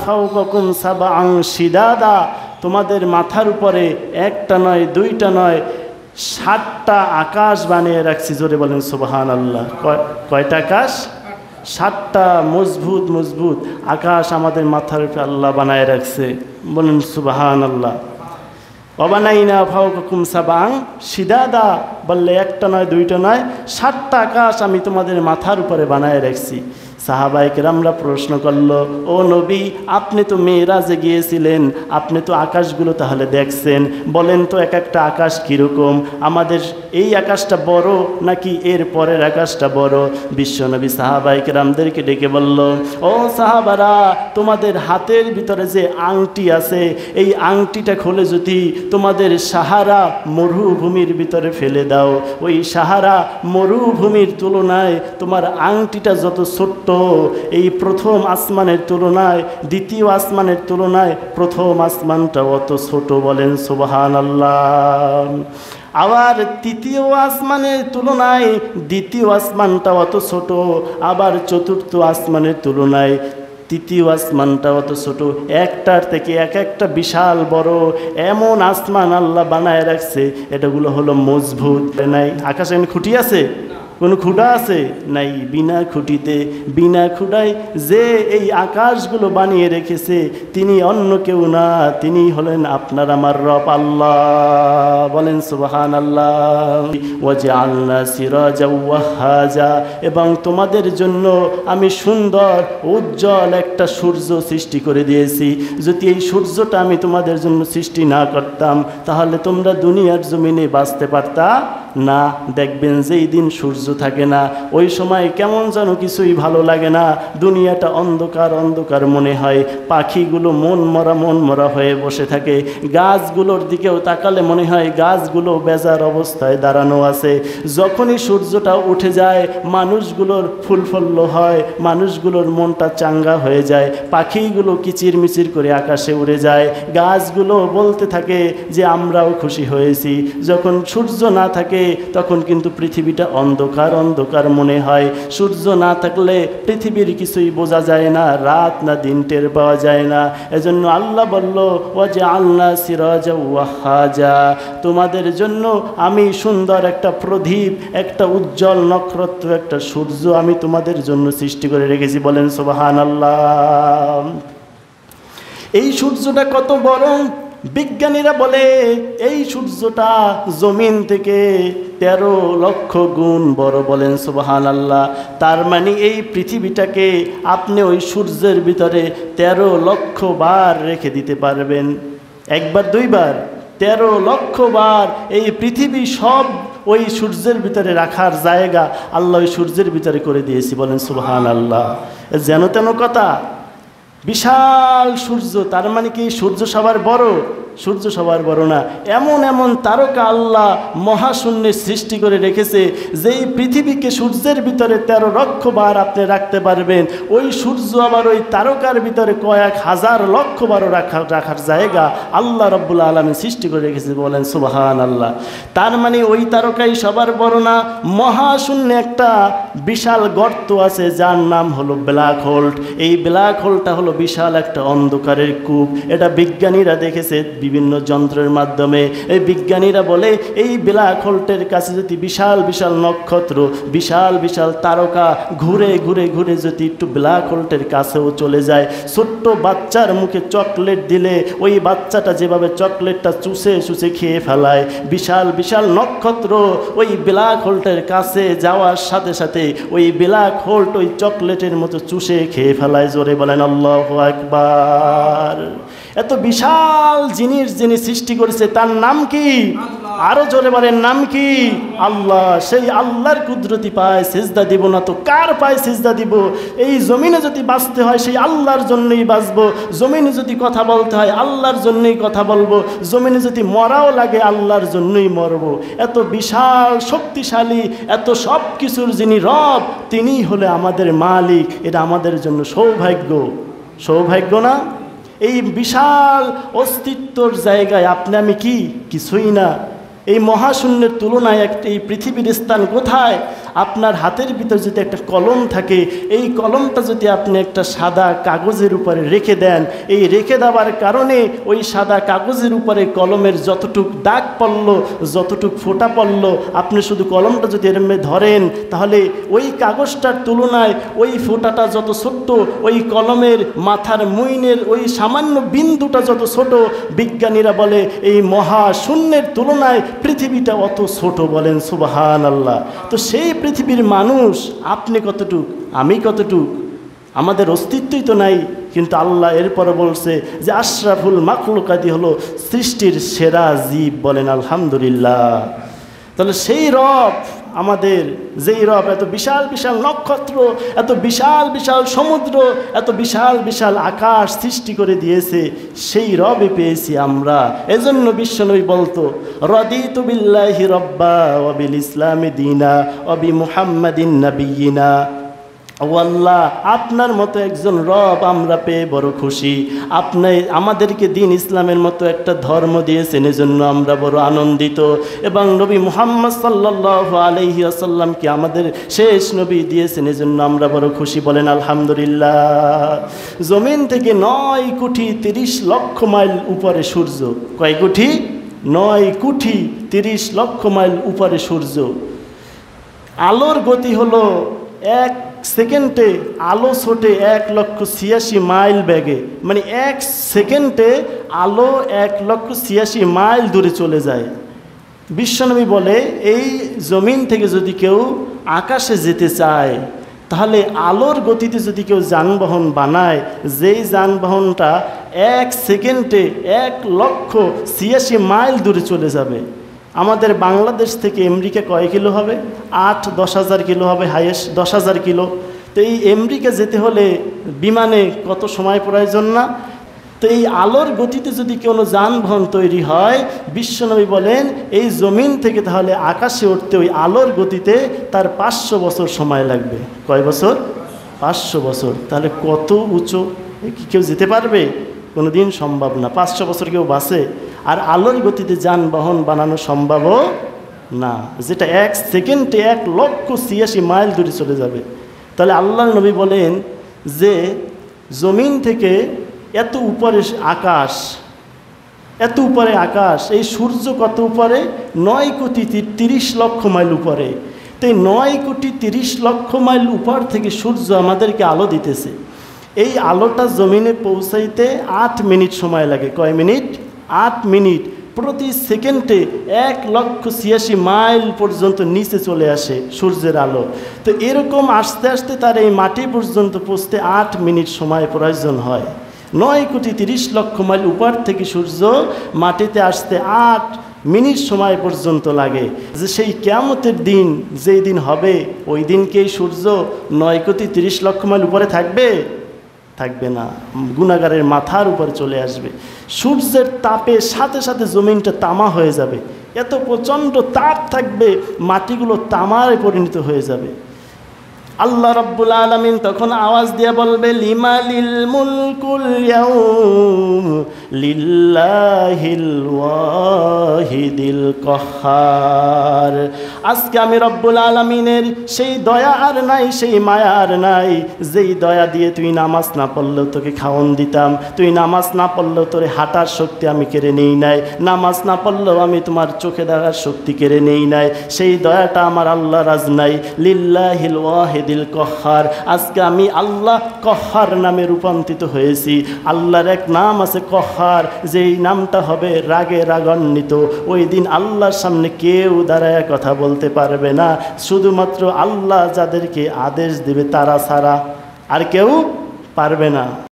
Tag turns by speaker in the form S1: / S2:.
S1: ফাওকাকুম সাবআন শিদাদা, তোমাদের মাথার উপরে একটা নয় দুইটা নয় 7টা আকাশ বানিয়ে রাখছি। জোরে বলেন সুবহানাল্লাহ। কয়টা আকাশ? 7টা মজবুত মজবুত আকাশ আমাদের মাথার উপরে আল্লাহ বানায় রাখছে। বলেন সুবহানাল্লাহ। ওয়াবানাইনা ফাওকাকুম সাবআন শিদাদা, বললে একটা নয় দুইটা নয় 7টা আকাশ আমি তোমাদের মাথার উপরে বানায় রাখছি। সাহাবায়ে কেরামরা প্রশ্ন করল, ও নবী, আপনি তো মেরাজে গিয়েছিলেন, আপনি তো আকাশগুলো তাহলে দেখছেন, বলেন তো এক একটা আকাশ কীরকম? আমাদের এই আকাশটা বড় নাকি এর পরের আকাশটা বড়? বিশ্বনবী সাহাবায়ে কেরামদেরকে ডেকে বলল, ও সাহাবারা, তোমাদের হাতের ভিতরে যে আংটি আছে, এই আংটিটা খুলে যদি তোমাদের সাহারা মরুভূমির ভিতরে ফেলে দাও, ওই সাহারা মরুভূমির তুলনায় তোমার আংটিটা যত ছোট্ট, এই প্রথম আসমানের তুলনায় দ্বিতীয় আসমানের তুলনায় প্রথম আসমানটা অত ছোট। বলেন সুবহানাল্লাহ। আবার তৃতীয় আসমানের তুলনায় দ্বিতীয় আসমানটা অত ছোট, আবার চতুর্থ আসমানের তুলনায় তৃতীয় আসমানটা অত ছোট। একটার থেকে এক একটা বিশাল বড় এমন আসমান আল্লাহ বানায় রাখছে। এটাগুলো হলো মজবুত। নাই আকাশে খুঁটি আছে? কোনো খুঁটা আছে? নাই। বিনা খুঁটিতে বিনা খুঁটায় যে এই আকাশগুলো বানিয়ে রেখেছে তিনি অন্য কেউ না, তিনি হলেন আপনার আমার রব আল্লাহ। বলেন সুবহানাল্লাহ। ওয়াজআলনা সিরাজাও ওয়াহাজা, এবং তোমাদের জন্য আমি সুন্দর উজ্জ্বল একটা সূর্য সৃষ্টি করে দিয়েছি। যদি এই সূর্যটা আমি তোমাদের জন্য সৃষ্টি না করতাম তাহলে তোমরা দুনিয়ার জমিনে বাঁচতে পারতা না। দেখবেন যেই দিন সূর্য থাকে না ওই সময় কেমন যেন কিছুই ভালো লাগে না, দুনিয়াটা অন্ধকার অন্ধকার মনে হয়। পাখিগুলো মন মরা হয়ে বসে থাকে, গাছগুলোর দিকেও তাকালে মনে হয় গাছগুলো বেজার অবস্থায় দাঁড়ানো আছে। যখনই সূর্যটা উঠে যায় মানুষগুলোর ফুলফল্ল হয়, মানুষগুলোর মনটা চাঙ্গা হয়ে যায়, পাখিগুলো কিচিরমিচির করে আকাশে উড়ে যায়, গাছগুলো বলতে থাকে যে আমরাও খুশি হয়েছি। যখন সূর্য না থাকে তখন কিন্তু পৃথিবীটা অন্ধকার অন্ধকার মনে হয়। সূর্য না থাকলে পৃথিবীর কিছুই বোঝা যায় না, রাত না দিন টের পাওয়া যায় না। এজন্য আল্লাহ বলল, ওয়াজআলনা সিরাজা ওয়াহাজা, তোমাদের জন্য আমি সুন্দর একটা প্রদীপ, একটা উজ্জ্বল নক্ষত্র, একটা সূর্য আমি তোমাদের জন্য সৃষ্টি করে রেখেছি। বলেন সুবহানাল্লাহ। এই সূর্যটা কত বড়! বিজ্ঞানীরা বলে এই সূর্যটা জমিন থেকে 13 লক্ষ গুণ বড়। বলেন সুবহানাল্লাহ। তার মানে এই পৃথিবীটাকে আপনি ওই সূর্যের ভিতরে 13 লক্ষ বার রেখে দিতে পারবেন। একবার দুইবার 13 লক্ষ বার এই পৃথিবী সব ওই সূর্যের ভিতরে রাখার জায়গা আল্লাহ ওই সূর্যের ভিতরে করে দিয়েছি। বলেন সুবহানাল্লাহ। যেন তেন কথা, বিশাল সূর্য। তার মানে কি সূর্য সবার বড়? সূর্য সবার বড় না। এমন এমন তারকা আল্লাহ মহাশূন্যে সৃষ্টি করে রেখেছে যেই পৃথিবীকে সূর্যের ভিতরে 13 লক্ষ বার আপনি রাখতে পারবেন, ওই সূর্য আবার ওই তারকার ভিতরে কয়েক হাজার লক্ষ বারও রাখার জায়গা আল্লাহ রাব্বুল আলামিন সৃষ্টি করে রেখেছে। বলেন সুবহানাল্লাহ। তার মানে ওই তারকাই সবার বড় না। মহাশূন্যে একটা বিশাল গর্ত আছে যার নাম হলো ব্ল্যাক হোল। এই ব্ল্যাক হোলটা হলো বিশাল একটা অন্ধকারের কূপ। এটা বিজ্ঞানীরা দেখেছে বিভিন্ন যন্ত্রের মাধ্যমে। এই বিজ্ঞানীরা বলে এই ব্ল্যাক হোলটের কাছে যদি বিশাল বিশাল নক্ষত্র, বিশাল বিশাল তারকা ঘুরে ঘুরে ঘুরে যদি একটু ব্ল্যাক হোলটের কাছেও চলে যায়, ছোট্ট বাচ্চার মুখে চকলেট দিলে ওই বাচ্চাটা যেভাবে চকলেটটা চুষে চুষে খেয়ে ফেলায়, বিশাল বিশাল নক্ষত্র ওই ব্ল্যাক হোলটের কাছে যাওয়ার সাথে সাথে ওই ব্ল্যাক হোলট ওই চকলেটের মতো চুষে খেয়ে ফেলায়। জোরে বলেন আল্লাহু আকবার। এত বিশাল জিনিস যিনি সৃষ্টি করেছে তার নাম কি? আরো জোরে বলেন নাম কি? আল্লাহ। সেই আল্লাহর কুদরতি পায় সিজদা দিব না তো কার পায় সিজদা দিব? এই জমিনে যদি বাঁচতে হয় সেই আল্লাহর জন্যই বাঁচবো, জমিনে যদি কথা বলতে হয় আল্লাহর জন্যই কথা বলবো, জমিনে যদি মরাও লাগে আল্লাহর জন্যই মরবো। এত বিশাল শক্তিশালী, এত সব কিছুর যিনি রব তিনিই হলে আমাদের মালিক। এটা আমাদের জন্য সৌভাগ্য। সৌভাগ্য না? এই বিশাল অস্তিত্বর জায়গায় আপনি আমি কি? কিছুই না। এই মহাশূন্যের তুলনায় এই পৃথিবীর স্থান কোথায়? আপনার হাতের ভিতর যদি একটা কলম থাকে, এই কলমটা যদি আপনি একটা সাদা কাগজের উপরে রেখে দেন, এই রেখে দেওয়ার কারণে ওই সাদা কাগজের উপরে কলমের যতটুক দাগ পড়ল, যতটুক ফোঁটা পড়ল, আপনি শুধু কলমটা যদি এরমে ধরেন, তাহলে ওই কাগজটার তুলনায় ওই ফোঁটাটা যত ছোট্ট, ওই কলমের মাথার মুইনের ওই সামান্য বিন্দুটা যত ছোট, বিজ্ঞানীরা বলে এই মহাশূন্যের তুলনায় পৃথিবীটা অত ছোট। বলেন সুবহানাল্লাহ। তো সেই পৃথিবীর মানুষ আপনি কতটুক, আমি কতটুক, আমাদের অস্তিত্বই তো নাই, কিন্তু আল্লাহ এরপরে বলছে যে আশরাফুল মাখলুকাতি হলো সৃষ্টির সেরা জীব। বলেন আলহামদুলিল্লাহ। তাহলে সেই রব আমাদের, যেই রব এত বিশাল বিশাল নক্ষত্র, এত বিশাল বিশাল সমুদ্র, এত বিশাল বিশাল আকাশ সৃষ্টি করে দিয়েছে, সেই রবে পেয়েছি আমরা। এজন্য বিশ্বনবী বলতো রাদিতু বিল্লাহি রব্বা ওয়া বিল ইসলামি দীনা ওয়া বি মুহাম্মাদিন নাবিয়িনা। ও আল্লাহ, আপনার মতো একজন রব আমরা পেয়ে বড় খুশি। আপনি আমাদেরকে দিন ইসলামের মতো একটা ধর্ম দিয়েছেন, এজন্য আমরা বড় আনন্দিত। এবং নবী মুহাম্মদ সাল্লাল্লাহু আলাইহি ওয়াসাল্লামকে আমাদের শেষ নবী দিয়েছেন, এজন্য আমরা বড় খুশি। বলেন আলহামদুলিল্লাহ। জমিন থেকে 9 কোটি 30 লক্ষ মাইল উপরে সূর্য। কয় কোটি? 9 কোটি 30 লক্ষ মাইল উপরে সূর্য। আলোর গতি হলো 1 সেকেন্ডে আলো ছোটে 1,86,000 মাইল বেগে, মানে 1 সেকেন্ডে আলো 1,86,000 মাইল দূরে চলে যায়। বিশ্বনবী বলে এই জমিন থেকে যদি কেউ আকাশে যেতে চায়, তাহলে আলোর গতিতে যদি কেউ যানবাহন বানায়, যেই যানবাহনটা 1 সেকেন্ডে 1,86,000 মাইল দূরে চলে যাবে। আমাদের বাংলাদেশ থেকে আমেরিকা কয় কিলো হবে? 8-10 হাজার কিলো হবে, হাইয়েস্ট 10 হাজার কিলো। তো এই আমেরিকা যেতে হলে বিমানে কত সময় প্রয়োজন না? তো এই আলোর গতিতে যদি কোনো যানবাহন তৈরি হয়, বিশ্বনবী বলেন এই জমিন থেকে তাহলে আকাশে উঠতে ওই আলোর গতিতে তার 500 বছর সময় লাগবে। কয় বছর? 500 বছর। তাহলে কত উঁচু, কি কেউ যেতে পারবে? কোনো দিন সম্ভব না। 500 বছর কেউ বাঁচে? আর আলোর গতিতে যানবাহন বানানো সম্ভবও না, যেটা 1 সেকেন্ডে 1,86,000 মাইল দূরে চলে যাবে। তাহলে আল্লাহর নবী বলেন যে জমিন থেকে এত উপরে আকাশ, এত উপরে আকাশ, এই সূর্য কত উপরে? 9 কোটি 30 লক্ষ মাইল উপরে। তো এই 9 কোটি 30 লক্ষ মাইল উপর থেকে সূর্য আমাদেরকে আলো দিতেছে। এই আলোটা জমিনে পৌঁছাইতে 8 মিনিট সময় লাগে। কয় মিনিট? 8 মিনিট। প্রতি সেকেন্ডে 1,86,000 মাইল পর্যন্ত নিচে চলে আসে সূর্যের আলো। তো এরকম আস্তে আস্তে তার এই মাটি পর্যন্ত পৌঁছতে 8 মিনিট সময় প্রয়োজন হয়। 9 কোটি 30 লক্ষ মাইল উপর থেকে সূর্য মাটিতে আসতে 8 মিনিট সময় পর্যন্ত লাগে। যে সেই কিয়ামতের দিন, যেই দিন হবে, ওই দিনকে সূর্য 9 কোটি 30 লক্ষ মাইল উপরে থাকবে? থাকবে না, গুনাহগারের মাথার উপরে চলে আসবে। সূর্যের তাপে সাথে সাথে জমিনটা তামা হয়ে যাবে, এত প্রচণ্ড তাপ থাকবে, মাটিগুলো তামায় পরিণত হয়ে যাবে। আল্লাহ রাব্বুল আলামিন তখন আওয়াজ দিয়ে বলবে লিমালিল মুলকুল ইয়াউম লিল্লাহিল ওয়াহিদিল কাহ্হার। আজকে আমি রব্বুল আলামিনের সেই দয়া আর নাই, সেই মায়া আর নাই, যেই দয়া দিয়ে তুই নামাজ না পড়লেও তোকে খাওয়ান দিতাম, তুই নামাজ না পড়লেও তোর হাঁটার শক্তি আমি কেড়ে নেই নাই, নামাজ না পড়লেও আমি তোমার চোখে দেখার শক্তি কেড়ে নেই নাই। সেই দয়াটা আমার আল্লাহর আজ নাই। লিল্লাহিল ওয়াহিদ কহ্হার। আজকে আমি আল্লাহ কহ্হার নামে রূপান্তরিত হয়েছি। আল্লাহর এক নাম আছে কহ্হার, যেই নামটা হবে রাগে রাগান্বিত। ওই দিন আল্লাহর সামনে কেউ দাঁড়ায় কথা বলতে পারবে না, শুধুমাত্র আল্লাহ যাদেরকে আদেশ দেবে তারা ছাড়া আর কেউ পারবে না।